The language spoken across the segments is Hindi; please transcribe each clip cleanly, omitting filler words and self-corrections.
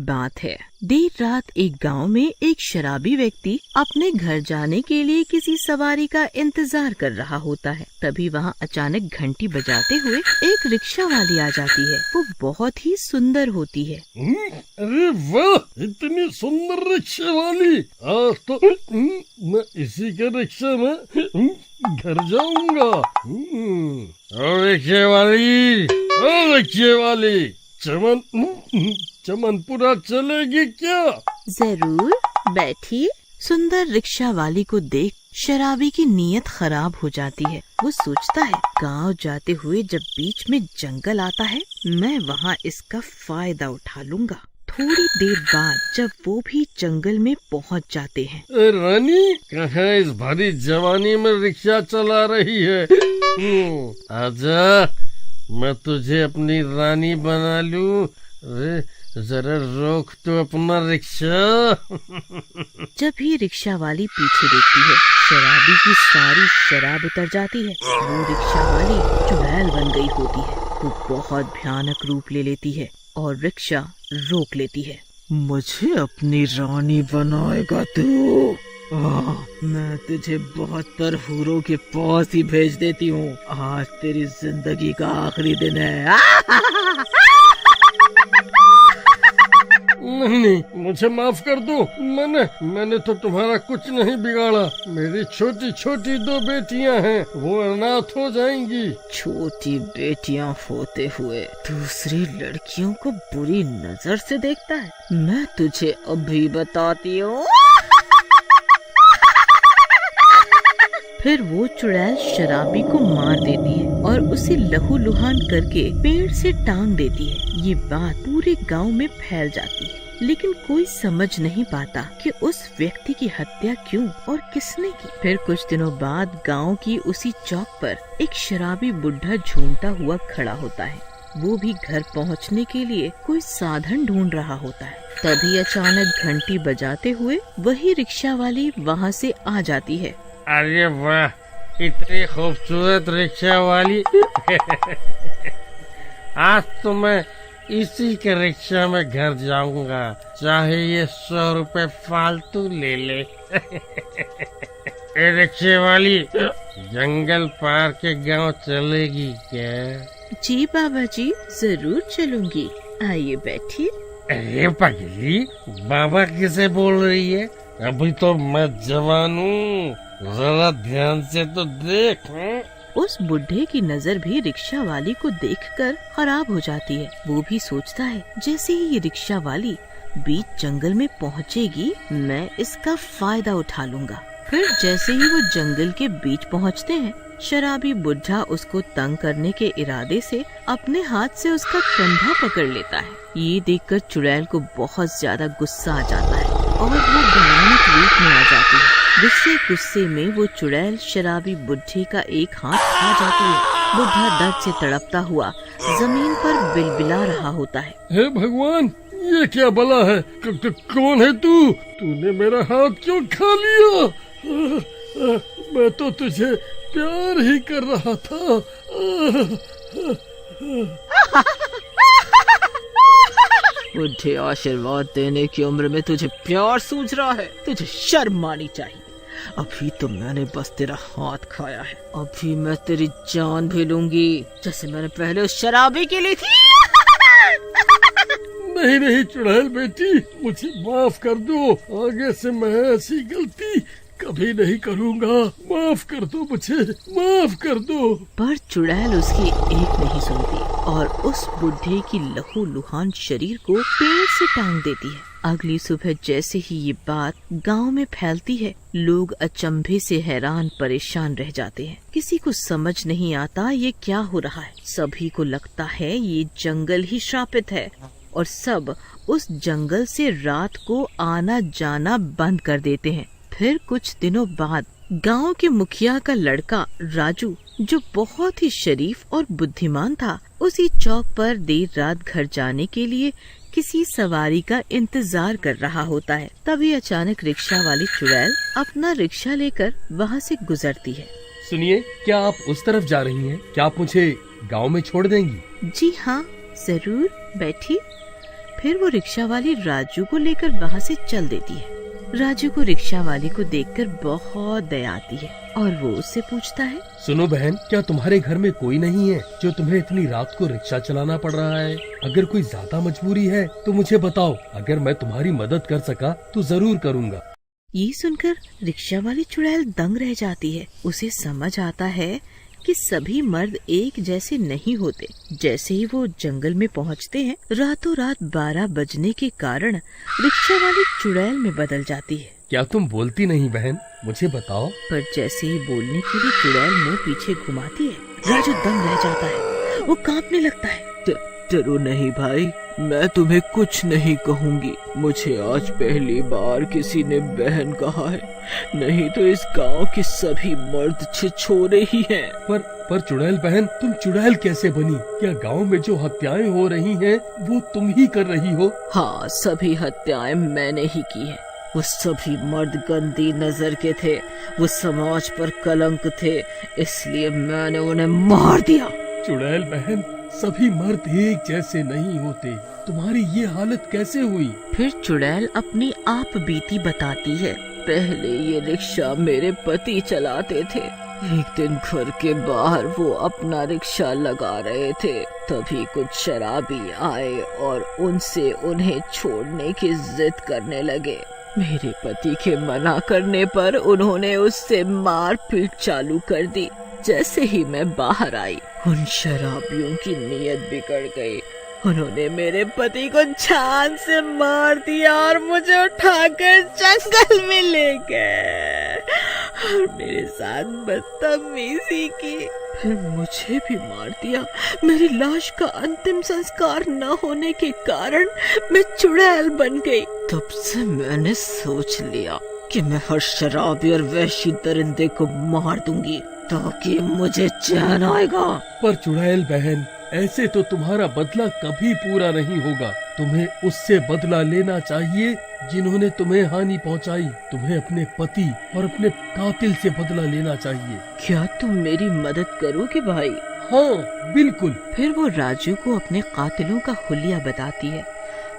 बात है। देर रात एक गांव में एक शराबी व्यक्ति अपने घर जाने के लिए किसी सवारी का इंतजार कर रहा होता है। तभी वहां अचानक घंटी बजाते हुए एक रिक्शा वाली आ जाती है। वो बहुत ही सुंदर होती है। अरे वाह, इतनी सुंदर रिक्शा वाली! आज तो मैं इसी के रिक्शा में घर जाऊंगा। रिक्शे वाली, चमनपुरा चलेगी क्या? जरूर, बैठिए। सुंदर रिक्शा वाली को देख शराबी की नीयत खराब हो जाती है। वो सोचता है, गांव जाते हुए जब बीच में जंगल आता है, मैं वहां इसका फायदा उठा लूंगा। थोड़ी देर बाद जब वो भी जंगल में पहुंच जाते हैं। रानी, कहाँ इस भारी जवानी में रिक्शा चला रही है? आजा, मैं तुझे अपनी रानी बना लूं। जरा रोक तो अपना रिक्शा। जब ही रिक्शा वाली पीछे देखती है, शराबी की सारी शराब उतर जाती है। वो रिक्शा वाली चुड़ैल बन गई होती है। वो बहुत भयानक रूप ले लेती है और रिक्शा रोक लेती है। मुझे अपनी रानी बनाएगा तू? मैं तुझे 72 हूरों के पास ही भेज देती हूँ। आज तेरी जिंदगी का आखिरी दिन है। नहीं, मुझे माफ कर दो। मैंने तो तुम्हारा कुछ नहीं बिगाड़ा। मेरी छोटी छोटी 2 बेटियां हैं, वो अनाथ हो जाएंगी। छोटी बेटियां होते हुए दूसरी लड़कियों को बुरी नजर से देखता है? मैं तुझे अभी बताती हूँ। फिर वो चुड़ैल शराबी को मार देती है और उसे लहूलुहान करके पेड़ से टांग देती है। ये बात पूरे गांव में फैल जाती है, लेकिन कोई समझ नहीं पाता कि उस व्यक्ति की हत्या क्यों और किसने की। फिर कुछ दिनों बाद गांव की उसी चौक पर एक शराबी बुढ़ा झूमता हुआ खड़ा होता है। वो भी घर पहुंचने के लिए कोई साधन ढूंढ रहा होता है। तभी अचानक घंटी बजाते हुए वही रिक्शा वाली वहाँ से आ जाती है। अरे वाह, इतनी खूबसूरत रिक्शा वाली! आज तो मैं इसी के रिक्शा में घर जाऊंगा, चाहे ये 100 रुपए फालतू ले ले। ए रिक्शे वाली, जंगल पार के गांव चलेगी क्या? जी बाबा जी, जरूर चलूंगी। आइए बैठिए। अरे पगली, बाबा किसे बोल रही है? अभी तो मैं जवान हूँ, जरा ध्यान से तो देख। उस बुढ़े की नजर भी रिक्शा वाली को देखकर खराब हो जाती है। वो भी सोचता है, जैसे ही ये रिक्शा वाली बीच जंगल में पहुँचेगी, मैं इसका फायदा उठा लूंगा। फिर जैसे ही वो जंगल के बीच पहुँचते हैं, शराबी बुढ़ा उसको तंग करने के इरादे से अपने हाथ से उसका कंधा पकड़ लेता है। ये देखकर चुड़ैल को बहुत ज्यादा गुस्सा आ जाता है और वो भयानक रूप में आ जाती है। गुस्से में वो चुड़ैल शराबी बुढ़े का एक हाथ खा जाती है। बुढ़ा दर्द से तड़पता हुआ जमीन पर बिलबिला रहा होता है। हे भगवान, ये क्या बला है? कौन है तू? तूने मेरा हाथ क्यों खा लिया? मैं तो तुझे प्यार ही कर रहा था। बुढ़े, आशीर्वाद देने की उम्र में तुझे प्यार सूझ रहा है? तुझे शर्म आनी चाहिए। अभी तो मैंने बस तेरा हाथ खाया है, अभी मैं तेरी जान भी लूंगी, जैसे मैंने पहले उस शराबी के लिए थी। नहीं चुड़ैल बेटी, मुझे माफ कर दो। आगे से मैं ऐसी गलती कभी नहीं करूँगा। माफ कर दो मुझे, माफ कर दो। पर चुड़ैल उसकी एक नहीं सुनती और उस बुढ़े की लहूलुहान शरीर को पेड़ से टांग देती है। अगली सुबह जैसे ही ये बात गांव में फैलती है, लोग अचंभे से हैरान परेशान रह जाते हैं। किसी को समझ नहीं आता ये क्या हो रहा है। सभी को लगता है ये जंगल ही श्रापित है और सब उस जंगल से रात को आना जाना बंद कर देते हैं। फिर कुछ दिनों बाद गांव के मुखिया का लड़का राजू, जो बहुत ही शरीफ और बुद्धिमान था, उसी चौक पर देर रात घर जाने के लिए किसी सवारी का इंतजार कर रहा होता है। तभी अचानक रिक्शा वाली चुड़ैल अपना रिक्शा लेकर वहाँ से गुजरती है। सुनिए, क्या आप उस तरफ जा रही हैं? क्या आप मुझे गांव में छोड़ देंगी? जी हाँ, जरूर, बैठिए। फिर वो रिक्शा वाली राजू को लेकर वहाँ से चल देती है। राजू को रिक्शा वाली को देखकर बहुत दया आती है और वो उससे पूछता है, सुनो बहन, क्या तुम्हारे घर में कोई नहीं है जो तुम्हें इतनी रात को रिक्शा चलाना पड़ रहा है? अगर कोई ज्यादा मजबूरी है तो मुझे बताओ, अगर मैं तुम्हारी मदद कर सका तो जरूर करूँगा। ये सुनकर रिक्शा वाली चुड़ैल दंग रह जाती है। उसे समझ आता है कि सभी मर्द एक जैसे नहीं होते। जैसे ही वो जंगल में पहुंचते हैं, रातों रात 12 बजने के कारण रिक्शा वाली चुड़ैल में बदल जाती है। क्या तुम बोलती नहीं बहन? मुझे बताओ। पर जैसे ही बोलने के लिए चुड़ैल मुंह पीछे घुमाती है, राजू दंग रह जाता है। वो कांपने लगता है। डरो नहीं भाई, मैं तुम्हें कुछ नहीं कहूँगी। मुझे आज पहली बार किसी ने बहन कहा है, नहीं तो इस गांव के सभी मर्द छिछोरे ही हैं। पर चुड़ैल बहन, तुम चुड़ैल कैसे बनी? क्या गांव में जो हत्याएं हो रही हैं वो तुम ही कर रही हो? हाँ, सभी हत्याएं मैंने ही की है। वो सभी मर्द गंदी नजर के थे, वो समाज पर कलंक थे, इसलिए मैंने उन्हें मार दिया। चुड़ैल बहन, सभी मर्द एक जैसे नहीं होते। तुम्हारी ये हालत कैसे हुई? फिर चुड़ैल अपनी आप बीती बताती है। पहले ये रिक्शा मेरे पति चलाते थे। एक दिन घर के बाहर वो अपना रिक्शा लगा रहे थे, तभी कुछ शराबी आए और उनसे उन्हें छोड़ने की जिद करने लगे। मेरे पति के मना करने पर उन्होंने उससे मारपीट चालू कर दी। जैसे ही मैं बाहर आई, उन शराबियों की नीयत बिगड़ गई। उन्होंने मेरे पति को जान से मार दिया और मुझे उठाकर जंगल में ले गए और मेरे साथ बदतमीजी की। फिर मुझे भी मार दिया। मेरी लाश का अंतिम संस्कार न होने के कारण मैं चुड़ैल बन गई। तब से मैंने सोच लिया कि मैं हर शराबी और वैशी दरिंदे को मार दूंगी ताकि मुझे चैन आएगा। पर चुड़ैल बहन, ऐसे तो तुम्हारा बदला कभी पूरा नहीं होगा। तुम्हें उससे बदला लेना चाहिए जिन्होंने तुम्हें हानि पहुंचाई। तुम्हें अपने पति और अपने कातिल से बदला लेना चाहिए। क्या तुम मेरी मदद करोगे भाई? हाँ, बिल्कुल। फिर वो राजू को अपने कातिलों का हुलिया बताती है।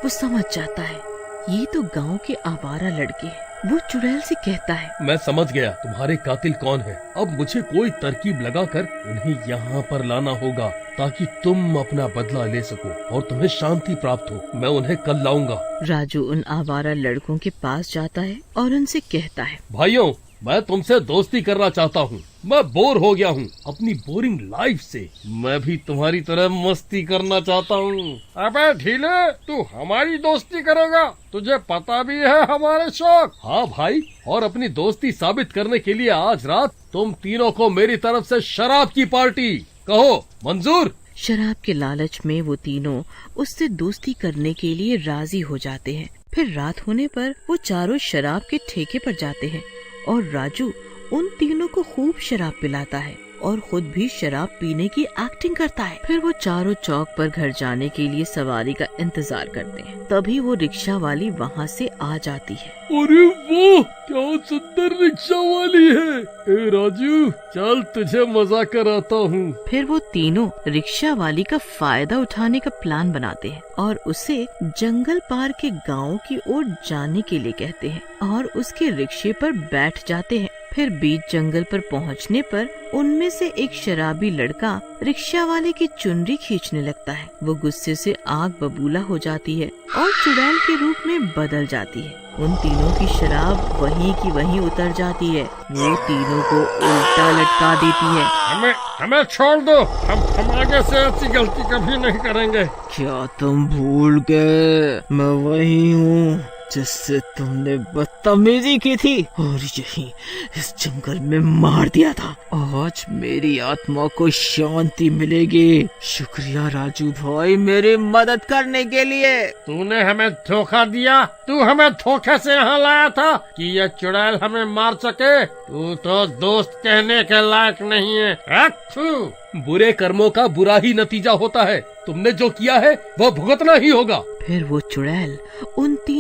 वो समझ जाता है ये तो गांव के आवारा लड़के हैं। वो चुड़ैल से कहता है, मैं समझ गया तुम्हारे कातिल कौन है। अब मुझे कोई तरकीब लगाकर उन्हें यहाँ पर लाना होगा ताकि तुम अपना बदला ले सको और तुम्हें शांति प्राप्त हो। मैं उन्हें कल लाऊंगा। राजू उन आवारा लड़कों के पास जाता है और उनसे कहता है, भाइयों, मैं तुमसे दोस्ती करना चाहता हूँ। मैं बोर हो गया हूँ अपनी बोरिंग लाइफ से। मैं भी तुम्हारी तरह मस्ती करना चाहता हूँ। अबे ढीले, तू हमारी दोस्ती करेगा? तुझे पता भी है हमारे शौक। हाँ भाई, और अपनी दोस्ती साबित करने के लिए आज रात तुम तीनों को मेरी तरफ से शराब की पार्टी। कहो मंजूर? शराब के लालच में वो तीनों उससे दोस्ती करने के लिए राजी हो जाते हैं। फिर रात होने पर वो चारों शराब के ठेके पर जाते हैं और राजू उन तीनों को खूब शराब पिलाता है और खुद भी शराब पीने की एक्टिंग करता है। फिर वो चारों चौक पर घर जाने के लिए सवारी का इंतजार करते हैं। तभी वो रिक्शा वाली वहाँ से आ जाती है। अरे वो क्या सुंदर रिक्शा वाली है। ए राजू, चल तुझे मजा कराता हूँ। फिर वो तीनों रिक्शा वाली का फायदा उठाने का प्लान बनाते हैं और उसे जंगल पार के गांव की ओर जाने के लिए कहते हैं और उसके रिक्शे पर बैठ जाते हैं। फिर बीच जंगल पर पहुंचने पर उनमें से एक शराबी लड़का रिक्शा वाले की चुनरी खींचने लगता है। वो गुस्से से आग बबूला हो जाती है और चुड़ैल के रूप में बदल जाती है। उन तीनों की शराब वहीं की वहीं उतर जाती है। वो तीनों को उल्टा लटका देती है। हमें छोड़ दो। हम आगे से ऐसी गलती कभी नहीं करेंगे। क्या तुम भूल गए? मैं वही हूँ जिससे तुमने बदतमीजी की थी और यही इस जंगल में मार दिया था। आज मेरी आत्मा को शांति मिलेगी। शुक्रिया राजू भाई मेरी मदद करने के लिए। तूने हमें धोखा दिया। तू हमें धोखे से यहाँ लाया था कि ये चुड़ैल हमें मार सके। तू तो दोस्त कहने के लायक नहीं है। बुरे कर्मों का बुरा ही नतीजा होता है। तुमने जो किया है वह भुगतना ही होगा। फिर वो चुड़ैल उन